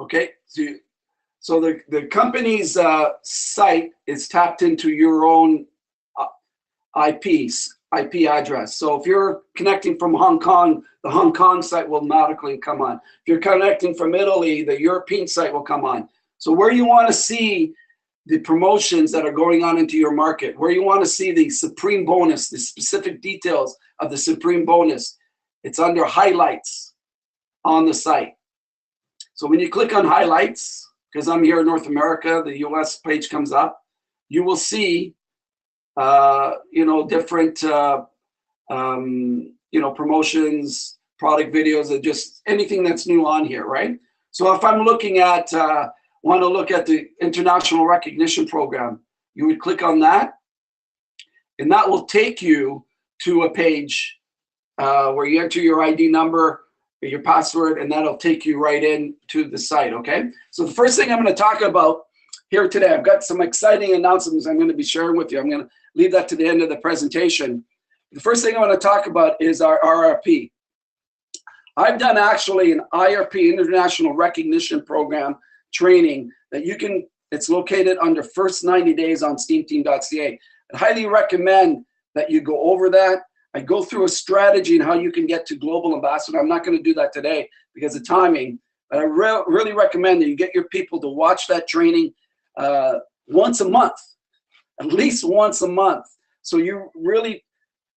Okay, so the company's site is tapped into your own IP address. So if you're connecting from Hong Kong, the Hong Kong site will automatically come on. If you're connecting from Italy, the European site will come on. So where you want to see the promotions that are going on into your market, where you want to see the supreme bonus, the specific details of the supreme bonus, it's under highlights on the site. So when you click on highlights, because I'm here in North America, the US page comes up, you will see different promotions, product videos, or just anything that's new on here, right? So if I'm looking at want to look at the international recognition program, you would click on that, and that will take you to a page where you enter your ID number, your password, and that'll take you right in to the site. Okay, so the first thing I'm going to talk about here today, I've got some exciting announcements I'm going to be sharing with you. I'm going to leave that to the end of the presentation. The first thing I want to talk about is our IRP. I've done actually an IRP, International Recognition Program training that you can, it's located under First 90 Days on steamteam.ca. I highly recommend that you go over that. I go through a strategy and how you can get to global ambassador. I'm not going to do that today because of timing, but I really recommend that you get your people to watch that training once a month, at least once a month. So you really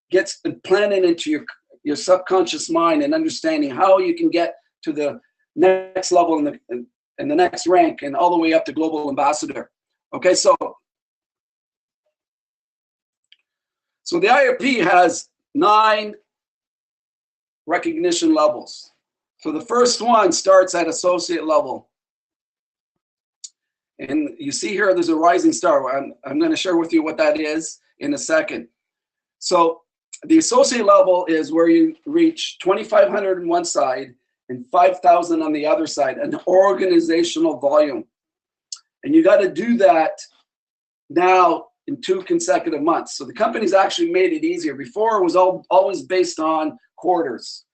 get planted into your subconscious mind and understanding how you can get to the next level in the next rank and all the way up to global ambassador. Okay, so the IRP has 9 recognition levels. So the first one starts at associate level. And you see here, there's a rising star. I'm going to share with you what that is in a second. So the associate level is where you reach 2,500 on one side and 5,000 on the other side, an organizational volume. And you got to do that now in 2 consecutive months. So the company's actually made it easier. Before it was always based on quarters.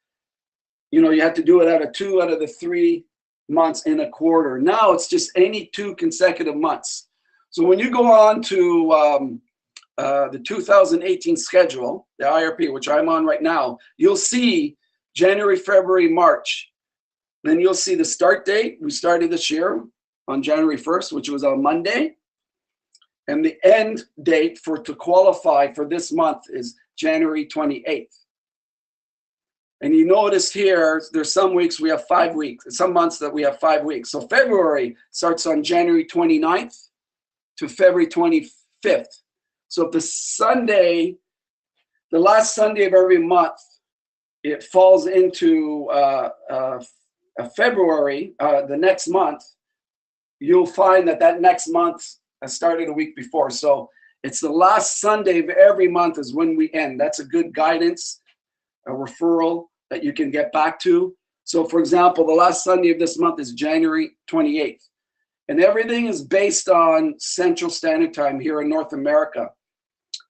You know, you had to do it out of 2 out of the 3 months in a quarter. Now it's just any 2 consecutive months. So when you go on to the 2018 schedule, the IRP, which I'm on right now, you'll see January, February, March. Then you'll see the start date. We started this year on January 1st, which was on Monday. And the end date to qualify for this month is January 28th. And you notice here, there's some weeks we have 5 weeks, some months that we have 5 weeks. So February starts on January 29th to February 25th. So if the last Sunday of every month, it falls into February, the next month, you'll find that next month has started a week before. So it's the last Sunday of every month is when we end. That's a good guidance, a referral that you can get back to. So for example, the last Sunday of this month is January 28th. And everything is based on Central Standard Time here in North America.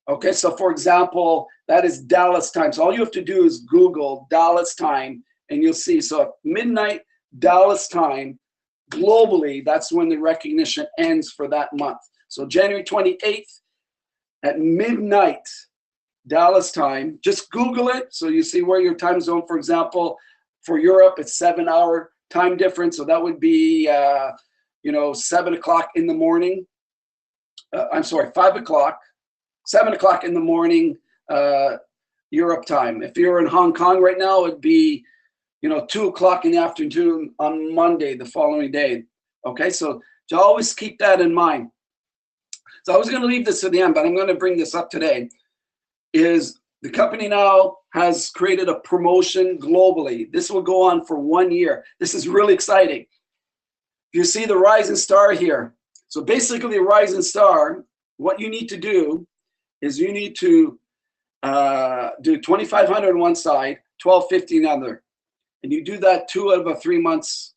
Okay, so for example, that is Dallas time. So all you have to do is Google Dallas time and you'll see. So at midnight Dallas time, globally, that's when the recognition ends for that month. So January 28th at midnight Dallas time, just Google it so you see where your time zone. For example, for Europe, it's 7-hour time difference. So that would be, 7 o'clock in the morning. 5 o'clock, 7 o'clock in the morning, Europe time. If you're in Hong Kong right now, it'd be 2 o'clock in the afternoon on Monday, the following day. Okay, so to always keep that in mind. So I was going to leave this to the end, but I'm going to bring this up today. Is the company now has created a promotion globally. This will go on for 1 year. This is really exciting. You see the rising star here. So basically, the rising star, what you need to do is you need to do 2,500 on one side, 1,250 on the other. And you do that 2 out of 3 months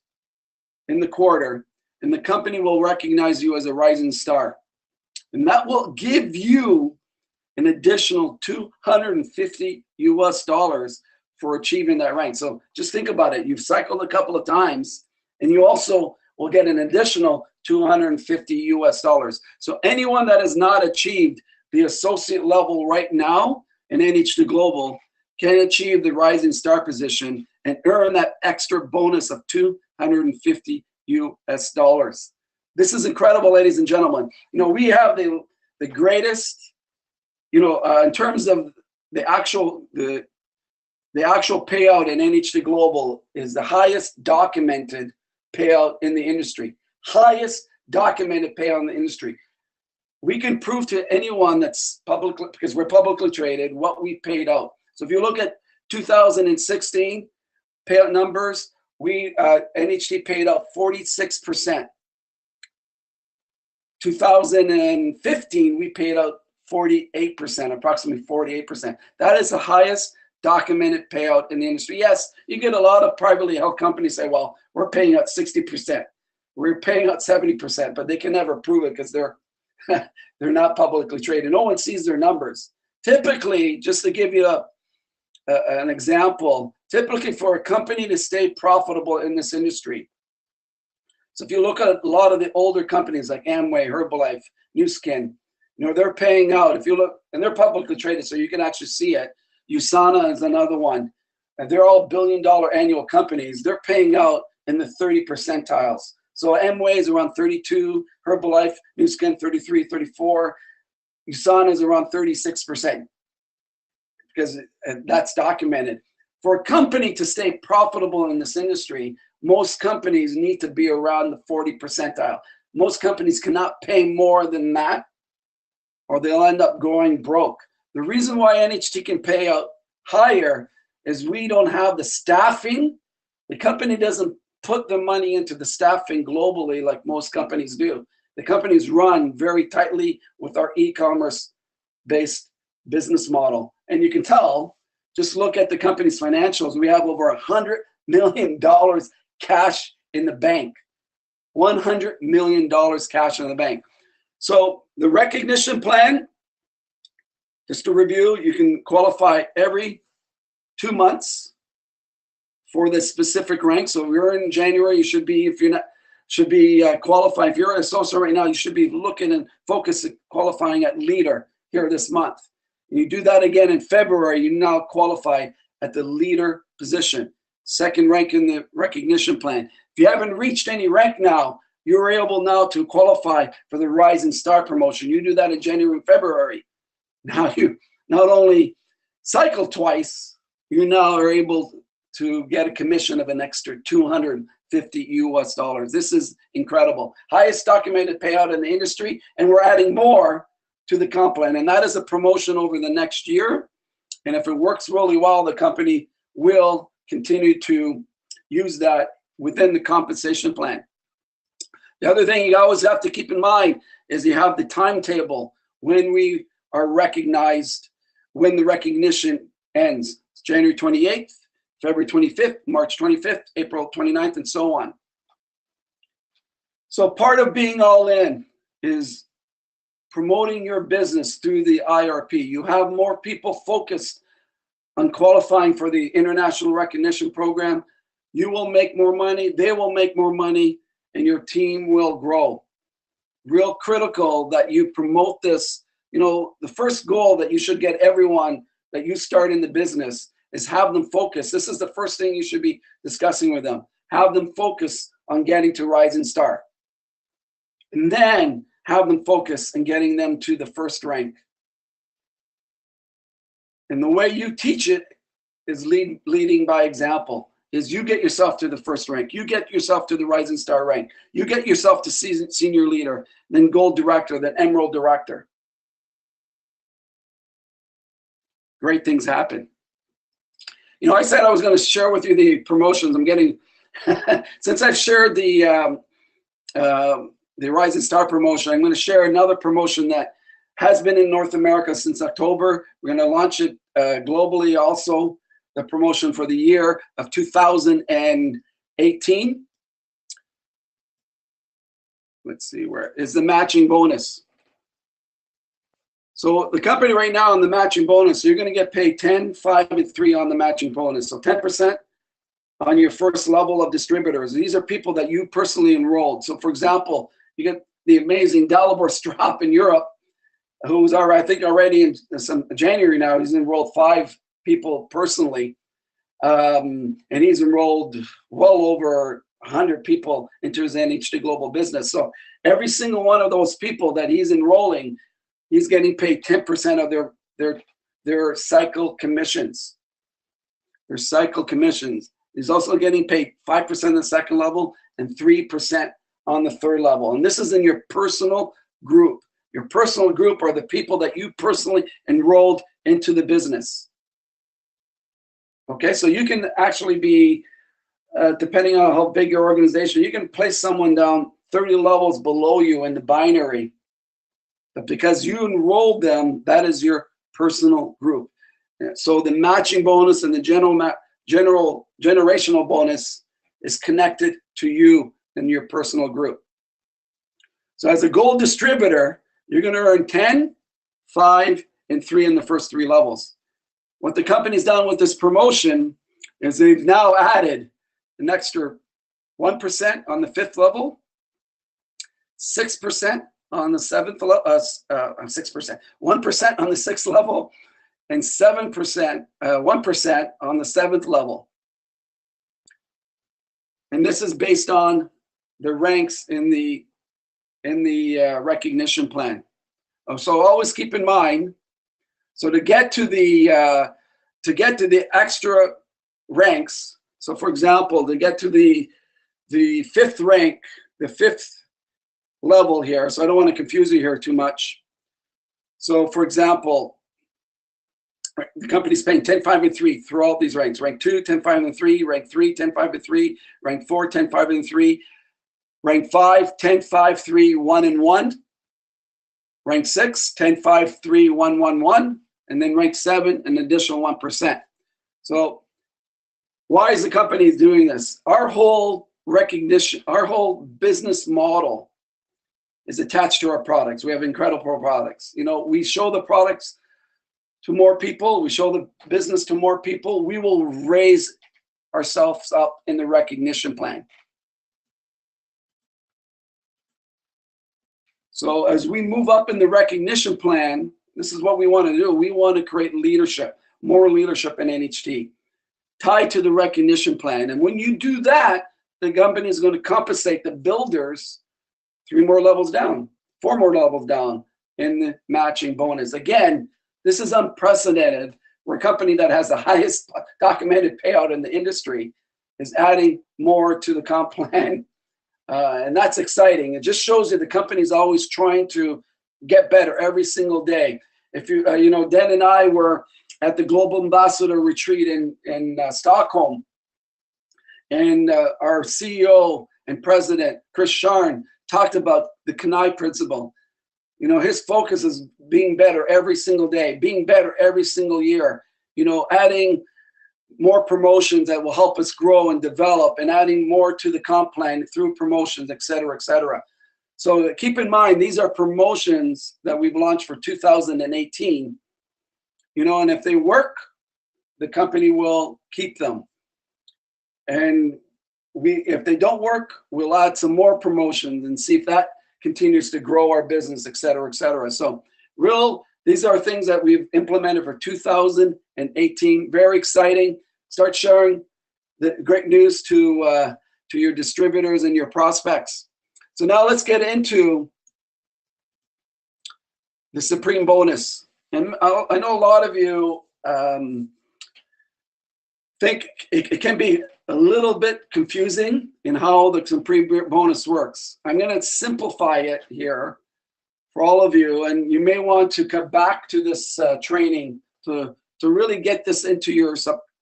in the quarter, and the company will recognize you as a rising star. And that will give you an additional $250 for achieving that rank. So just think about it. You've cycled a couple of times, and you also will get an additional $250. So anyone that has not achieved the associate level right now in NHT Global can achieve the rising star position and earn that extra bonus of $250. This is incredible, ladies and gentlemen. We have the greatest, in terms of the actual payout in NHT Global is the highest documented payout in the industry. Highest documented payout in the industry. We can prove to anyone that's publicly, because we're publicly traded, what we paid out. So if you look at 2016 payout numbers, NHT paid out 46%. 2015, we paid out 48%, approximately 48%. That is the highest documented payout in the industry. Yes, you get a lot of privately held companies say, well, we're paying out 60%. We're paying out 70%, but they can never prove it because they're not publicly traded. No one sees their numbers. Typically, just to give you an example, typically for a company to stay profitable in this industry, so if you look at a lot of the older companies like Amway, Herbalife, Nu Skin, they're paying out. If you look, and they're publicly traded, so you can actually see it. USANA is another one. And they're all billion-dollar annual companies. They're paying out in the 30 percentiles. So Amway is around 32, Herbalife, Nu Skin 33, 34. USANA is around 36% because that's documented. For a company to stay profitable in this industry, most companies need to be around the 40 percentile. Most companies cannot pay more than that, or they'll end up going broke. The reason why NHT can pay out higher is we don't have the staffing. The company doesn't put the money into the staffing globally like most companies do. The companies run very tightly with our e-commerce based business model. And you can tell, just look at the company's financials. We have over $100 million cash in the bank. $100 million cash in the bank. So the recognition plan, just to review, you can qualify every 2 months for this specific rank. So if you're in January, you should be, if you're not, should be qualifying. If you're an associate right now, you should be looking and focusing qualifying at leader here this month. And you do that again in February, you now qualify at the leader position, second rank in the recognition plan. If you haven't reached any rank now, you're able now to qualify for the Rising Star promotion. You do that in January and February. Now you not only cycle twice, you now are able to get a commission of an extra $250. This is incredible. Highest documented payout in the industry, and we're adding more to the comp plan. And that is a promotion over the next year. And if it works really well, the company will continue to use that within the compensation plan. The other thing you always have to keep in mind is you have the timetable when we are recognized, when the recognition ends. It's January 28th, February 25th, March 25th, April 29th, and so on. So part of being all in is promoting your business through the IRP. You have more people focused on qualifying for the international recognition program. You will make more money, they will make more money, and your team will grow. Real critical that you promote this. The first goal that you should get everyone that you start in the business is have them focus. This is the first thing you should be discussing with them. Have them focus on getting to Rising Star. And then have them focus on getting them to the first rank. And the way you teach it is leading by example. Is you get yourself to the first rank. You get yourself to the Rising Star rank. You get yourself to senior leader, then gold director, then emerald director. Great things happen. I said I was going to share with you the promotions I'm getting. Since I've shared the Rising Star promotion, I'm going to share another promotion that has been in North America since October. We're going to launch it globally also, the promotion for the year of 2018. Let's see, where is the matching bonus? So the company right now on the matching bonus, you're going to get paid 10, 5, and 3 on the matching bonus. So 10% on your first level of distributors. These are people that you personally enrolled. So for example, you get the amazing Dalibor Strop in Europe, who's I think already in January now, he's enrolled 5 people personally. And he's enrolled well over 100 people into his NHT Global Business. So every single one of those people that he's enrolling, he's getting paid 10% of their cycle commissions. Their cycle commissions. He's also getting paid 5% on the second level and 3% on the third level. And this is in your personal group. Your personal group are the people that you personally enrolled into the business. Okay, so you can actually be, depending on how big your organization, you can place someone down 30 levels below you in the binary. But because you enrolled them, that is your personal group. So the matching bonus and the generational bonus is connected to you and your personal group. So as a gold distributor, you're going to earn 10, 5, and 3 in the first 3 levels. What the company's done with this promotion is they've now added an extra 1% on the 5th level, 6% on the 7th level, 6%, 1% on the 6th level, and 1% on the 7th level. And this is based on the ranks in the recognition plan. So always keep in mind. So to get to the extra ranks. So for example, to get to the 5th rank, the 5th level here. So I don't want to confuse you here too much. So for example, the company's paying 10, 5, and 3 through all these ranks. Rank 2, 10, 5, and 3. Rank 3, 10, 5, and 3. Rank 4, 10, 5, and 3. Rank 5, 10, 5, 3, 1, and 1. Rank 6, 10, 5, 3, 1, 1, 1. And then rank 7, an additional 1%. So why is the company doing this? Our whole recognition, our whole business model is attached to our products. We have incredible products. You know, we show the products to more people. We show the business to more people. We will raise ourselves up in the recognition plan. So as we move up in the recognition plan, this is what we want to do. We want to create leadership, more leadership in NHT, tied to the recognition plan. And when you do that, the company is going to compensate the builders 3 more levels down, 4 more levels down in the matching bonus. Again, this is unprecedented. We're a company that has the highest documented payout in the industry is adding more to the comp plan. And that's exciting. It just shows you the company is always trying to get better every single day. If you, Dan and I were at the Global Ambassador Retreat in Stockholm, and our CEO and President, Chris Sharn, talked about the Kanai principle. You know, his focus is being better every single day, being better every single year, you know, adding more promotions that will help us grow and develop, and adding more to the comp plan through promotions, et cetera, et cetera. So keep in mind, these are promotions that we've launched for 2018, you know, and if they work, the company will keep them. And if they don't work, we'll add some more promotions and see if that continues to grow our business, et cetera, et cetera. So these are things that we've implemented for 2018. Very exciting. Start sharing the great news to your distributors and your prospects. So now let's get into the Supreme Bonus. And I know a lot of you think it can be a little bit confusing in how the Supreme Bonus works. I'm going to simplify it here for all of you, and you may want to come back to this training to really get this into your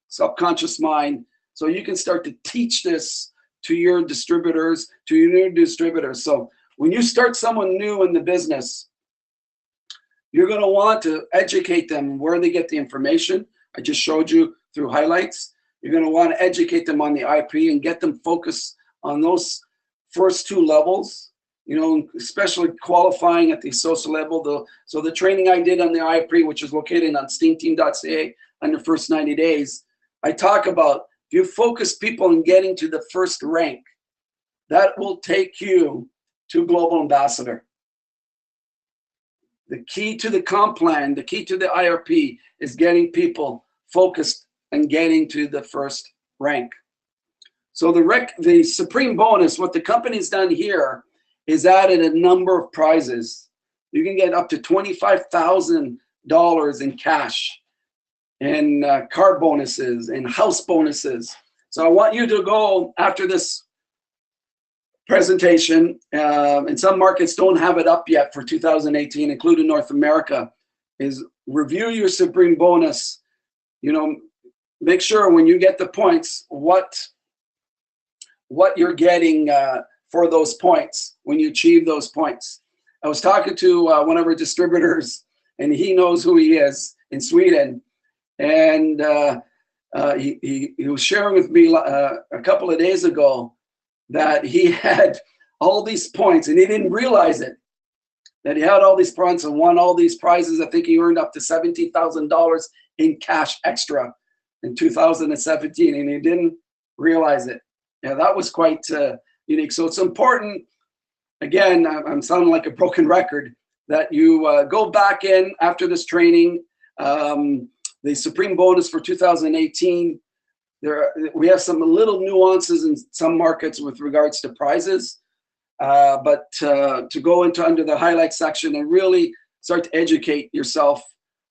subconscious mind, so you can start to teach this to your distributors, to your new distributors. So when you start someone new in the business, you're going to want to educate them where they get the information. I just showed you through highlights. You're going to want to educate them on the IRP and get them focused on those first 2 levels, you know, especially qualifying at the associate level. So the training I did on the IRP, which is located on steamteam.ca under first 90 days, I talk about if you focus people on getting to the first rank, that will take you to global ambassador. The key to the comp plan, the key to the IRP is getting people focused and getting to the first rank. So the Supreme bonus, what the company's done here is added a number of prizes. You can get up to $25,000 in cash and car bonuses and house bonuses. So I want you to go after this presentation, and some markets don't have it up yet for 2018, including North America, is review your Supreme bonus. You know, make sure when you get the points, what you're getting for those points when you achieve those points. I was talking to one of our distributors, and he knows who he is in Sweden, and he was sharing with me a couple of days ago that he had all these points and he didn't realize it, that he had all these points and won all these prizes. I think he earned up to $17,000 in cash extra in 2017, and he didn't realize it. Yeah, that was quite unique. So it's important, again, I'm sounding like a broken record, that you go back in after this training. The Supreme bonus for 2018, we have some little nuances in some markets with regards to prizes, but to go into under the highlight section and really start to educate yourself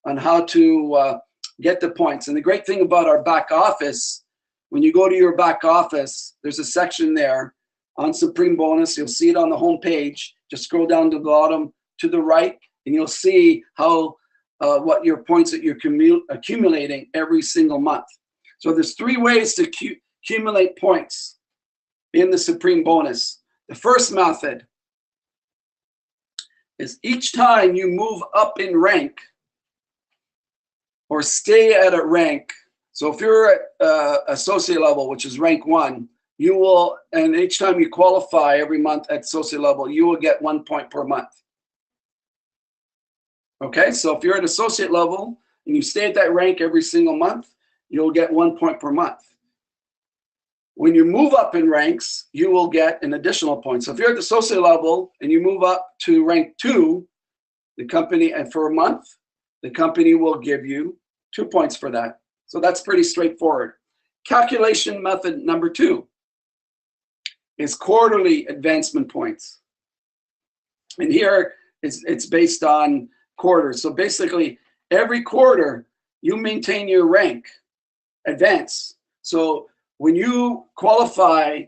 on how to get the points. And the great thing about our back office, when you go to your back office, there's a section there on Supreme bonus. You'll see it on the home page. Just scroll down to the bottom to the right, and you'll see how what your points that you're accumulating every single month. So there's 3 ways to accumulate points in the Supreme bonus. The first method is each time you move up in rank or stay at a rank. So if you're at associate level, which is rank 1, you will, and each time you qualify every month at associate level, you will get 1 point per month. Okay, so if you're at associate level and you stay at that rank every single month, you'll get 1 point per month. When you move up in ranks, you will get an additional point. So if you're at the associate level and you move up to rank 2, the company, and for a month, the company will give you 2 points for that. So that's pretty straightforward. Calculation method number 2 is quarterly advancement points. And here it's based on quarters. So basically, every quarter, you maintain your rank, advance. So when you qualify,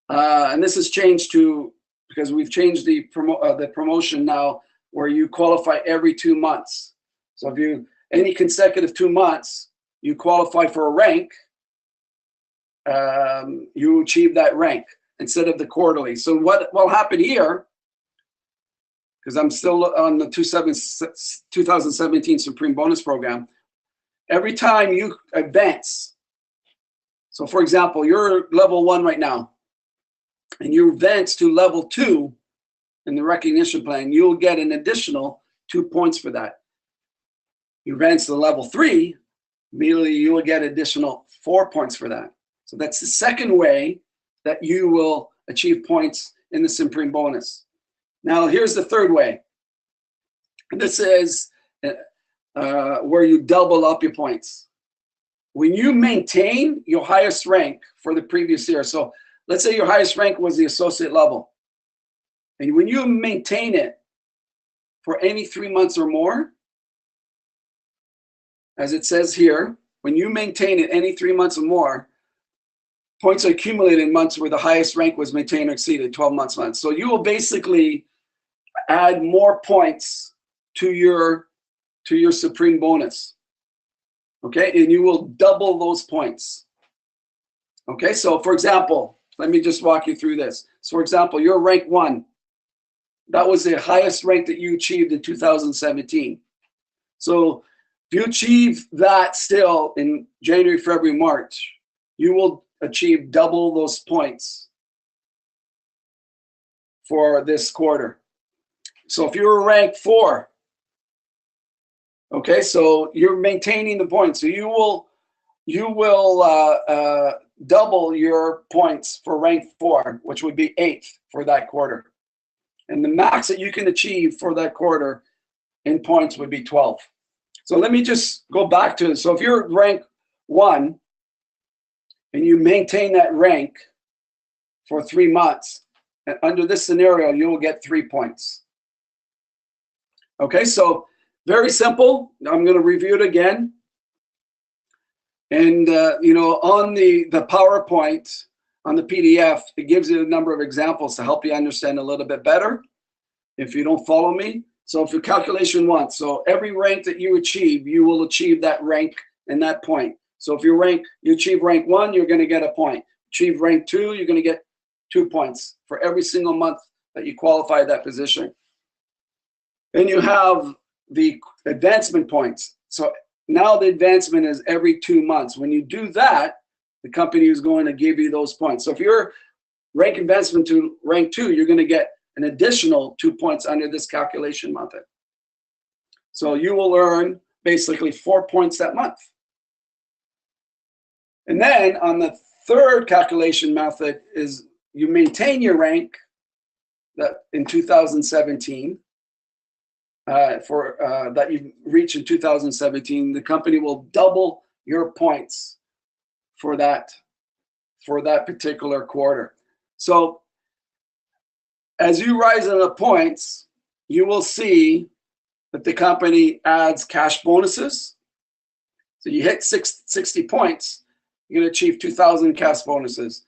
and this has changed to, because we've changed the promotion now, where you qualify every 2 months. So if you, any consecutive 2 months, you qualify for a rank, you achieve that rank instead of the quarterly. So what will happen here, because I'm still on the 2017 Supreme bonus program, every time you advance, so for example, you're level 1 right now, and you advance to level 2 in the recognition plan, you'll get an additional 2 points for that. You advance to level 3, immediately you will get additional 4 points for that. So that's the second way that you will achieve points in the Supreme bonus. Now here's the third way. This is where you double up your points. When you maintain your highest rank for the previous year, so let's say your highest rank was the associate level, and when you maintain it for any 3 months or more, as it says here, when you maintain it any 3 months or more, points are accumulated in months where the highest rank was maintained or exceeded, 12 months. So you will basically add more points to your Supreme bonus. Okay, and you will double those points. Okay, so for example, let me just walk you through this. So for example, you're rank 1. That was the highest rank that you achieved in 2017. So if you achieve that still in January, February, March, you will achieve double those points for this quarter. So if you're rank 4, okay, so you're maintaining the points. So you will double your points for rank 4, which would be 8th for that quarter. And the max that you can achieve for that quarter in points would be 12. So let me just go back to it. So if you're rank 1 and you maintain that rank for 3 months, under this scenario, you will get 3 points. Okay, so very simple. I'm going to review it again. And, you know, on the PowerPoint, on the PDF, it gives you a number of examples to help you understand a little bit better if you don't follow me. So for calculation 1, so every rank that you achieve, you will achieve that rank and that point. So if you achieve rank 1, you're going to get a point. Achieve rank 2, you're going to get 2 points for every single month that you qualify that position. Then you have the advancement points. So now the advancement is every 2 months. When you do that, the company is going to give you those points. So if you're rank advancement to rank 2, you're going to get an additional 2 points under this calculation method. So you will earn basically 4 points that month. And then on the third calculation method is you maintain your rank that in 2017 that you reach in 2017. The company will double your points for that particular quarter. So as you rise in the points, you will see that the company adds cash bonuses. So you hit 60 points, you're going to achieve 2,000 cash bonuses.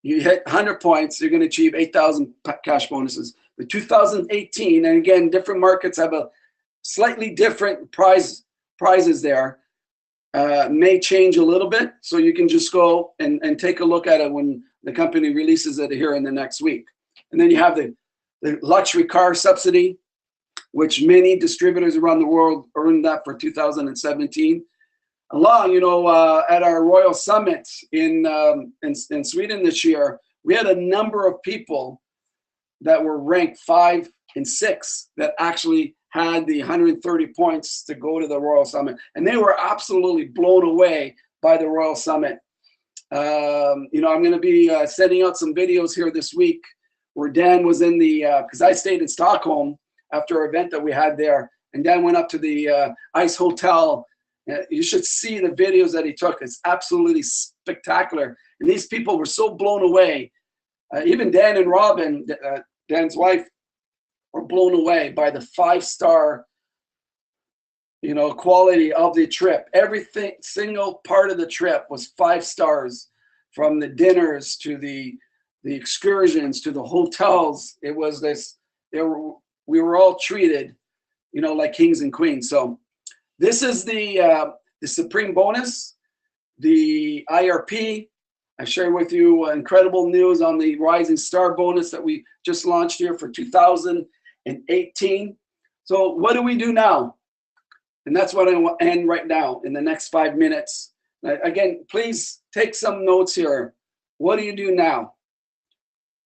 You hit 100 points, you're going to achieve 8,000 cash bonuses. The 2018, and again, different markets have a slightly different prizes there, may change a little bit. So you can just go and take a look at it when the company releases it here in the next week. And then you have the luxury car subsidy, which many distributors around the world earned that for 2017. Along, you know, at our Royal Summit in Sweden this year, we had a number of people that were ranked 5 and 6 that actually had the 130 points to go to the Royal Summit. And they were absolutely blown away by the Royal Summit. You know, I'm going to be sending out some videos here this week where Dan was in the, because I stayed in Stockholm after our event that we had there. And Dan went up to the Ice Hotel. You should see the videos that he took. It's absolutely spectacular. And these people were so blown away. Even Dan and Robin, Dan's wife, were blown away by the 5-star, you know, quality of the trip. Everything, single part of the trip was 5 stars, from the dinners to the excursions to the hotels. It was this. We were all treated, you know, like kings and queens. So this is the Supreme bonus, the IRP. I share with you incredible news on the Rising Star bonus that we just launched here for 2018. So what do we do now? And that's what I want to end right now in the next 5 minutes. Again, please take some notes here. What do you do now?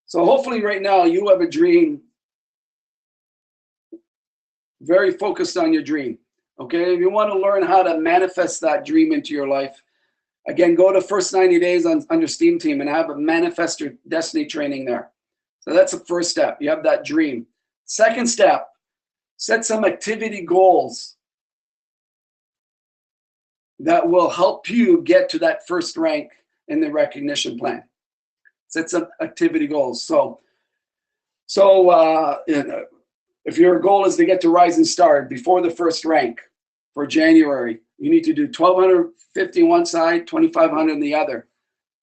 So hopefully right now you have a dream, very focused on your dream. Okay, if you want to learn how to manifest that dream into your life, again, go to First 90 Days under Steam Team and have a Manifest Your Destiny training there. So that's the first step. You have that dream. Second step, set some activity goals that will help you get to that first rank in the recognition plan. Set some activity goals. So if your goal is to get to Rising Star before the first rank for January, you need to do 1,250 one side, 2,500 on the other.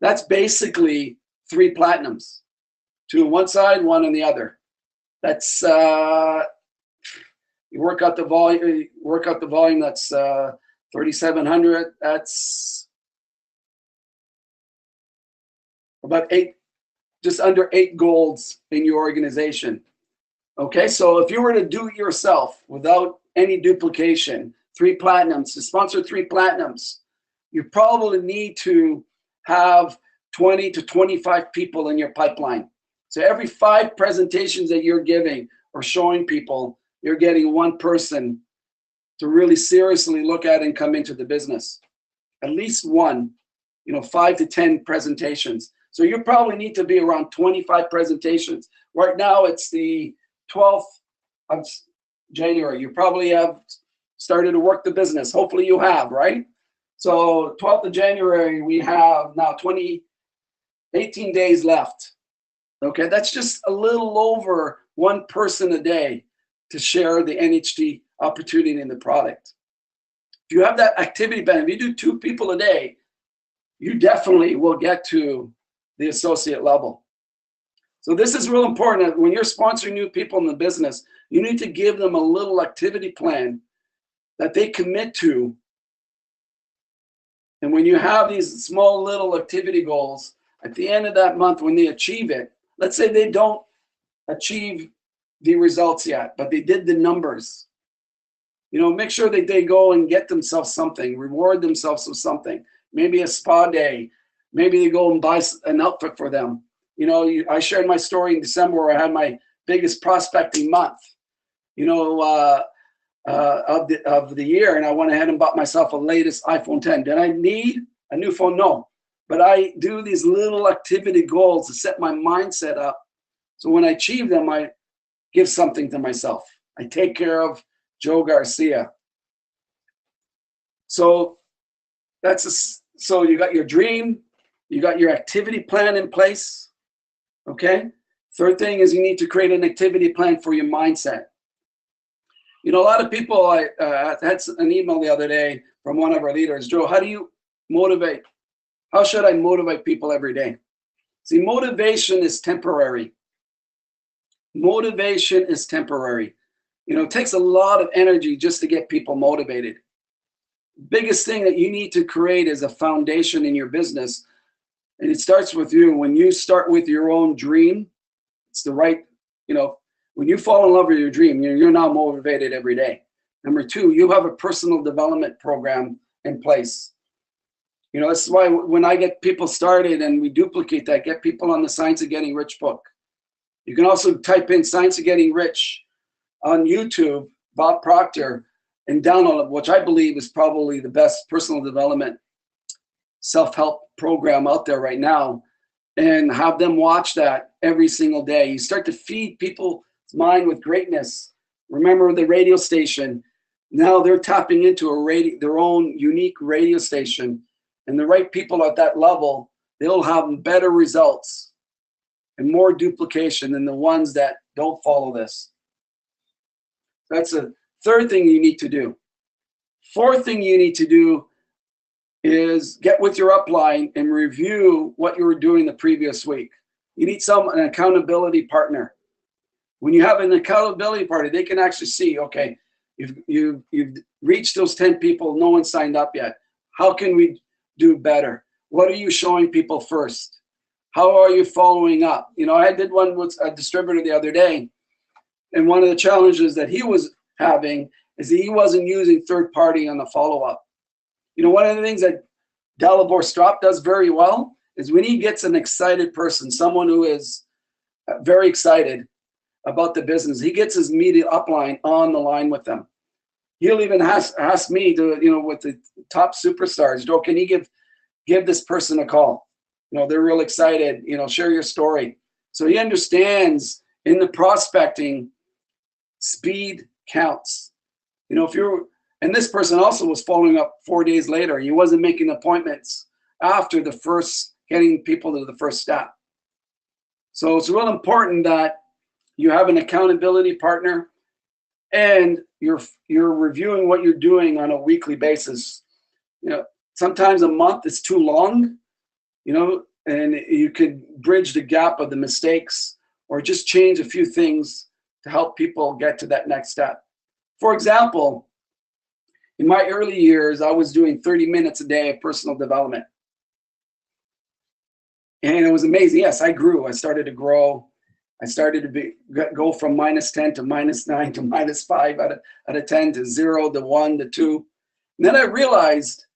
That's basically 3 platinums, 2 on one side, 1 on the other. That's you work out the volume. That's 3,700. That's about 8, just under 8 golds in your organization. Okay, so if you were to do it yourself without any duplication, 3 platinums, to sponsor 3 platinums, you probably need to have 20 to 25 people in your pipeline. So every 5 presentations that you're giving or showing people, you're getting 1 person to really seriously look at and come into the business. At least 1. 5 to 10 presentations. So you probably need to be around 25 presentations. Right now it's the 12th of January. You probably have started to work the business. Hopefully you have, right? So 12th of January, we have now 18 days left. Okay, that's just a little over one person a day to share the NHT opportunity in the product. If you have that activity plan, if you do 2 people a day, you definitely will get to the associate level. So this is real important. When you're sponsoring new people in the business, you need to give them a little activity plan that they commit to. And when you have these small little activity goals, at the end of that month, when they achieve it, let's say they don't achieve the results yet, but they did the numbers. Make sure that they go and get themselves something, reward themselves with something. Maybe a spa day. Maybe they go and buy an outfit for them. I shared my story in December where I had my biggest prospecting month, of the year, and I went ahead and bought myself a latest iPhone 10. Did I need a new phone? No. But I do these little activity goals to set my mindset up. So when I achieve them, I give something to myself. I take care of Joe Garcia. So so you got your dream, you got your activity plan in place. Okay. Third thing is you need to create an activity plan for your mindset. A lot of people, I had an email the other day from one of our leaders, Joe, how do you motivate? How should I motivate people every day? See, motivation is temporary. Motivation is temporary. It takes a lot of energy just to get people motivated. Biggest thing that you need to create is a foundation in your business. And it starts with you. When you start with your own dream, it's the right, when you fall in love with your dream, you're now motivated every day. Number 2, you have a personal development program in place. That's why when I get people started and we duplicate that, get people on the Science of Getting Rich book. You can also type in Science of Getting Rich on YouTube, Bob Proctor, and download it, which I believe is probably the best personal development self-help program out there right now, and have them watch that every single day. You start to feed people's mind with greatness. Remember the radio station. Now they're tapping into their own unique radio station, and the right people at that level, they'll have better results and more duplication than the ones that don't follow this. That's a third thing you need to do. Fourth thing you need to do is get with your upline and review what you were doing the previous week. You need an accountability partner. When you have an accountability partner, they can actually see, okay, you've reached those 10 people, no one signed up yet. How can we do better? What are you showing people first? How are you following up? I did one with a distributor the other day, and one of the challenges that he was having is that he wasn't using third party on the follow-up. One of the things that Dalibor Strop does very well is when he gets an excited person, someone who is very excited about the business, he gets his media upline on the line with them. He'll even ask me to, with the top superstars, Joe, can you give this person a call? They're real excited, share your story. So he understands in the prospecting, speed counts. And this person also was following up 4 days later. He wasn't making appointments after getting people to the first step. So it's real important that you have an accountability partner and you're reviewing what you're doing on a weekly basis. Sometimes a month is too long, and you could bridge the gap of the mistakes or just change a few things to help people get to that next step. For example, in my early years, I was doing 30 minutes a day of personal development. And it was amazing. Yes, I grew. I started to grow. I started to go from -10 to -9 to -5 out of 10 to 0 to 1 to 2. And then I realized,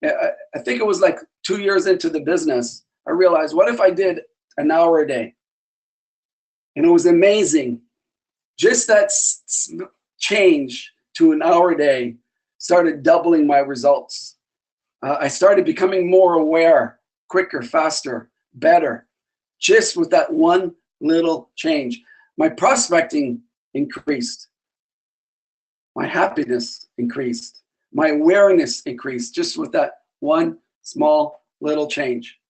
I think it was like 2 years into the business, I realized, what if I did an hour a day? And it was amazing. Just that change to an hour a day started doubling my results. I started becoming more aware, quicker, faster, better, just with that one little change. My prospecting increased. My happiness increased. My awareness increased just with that one small little change.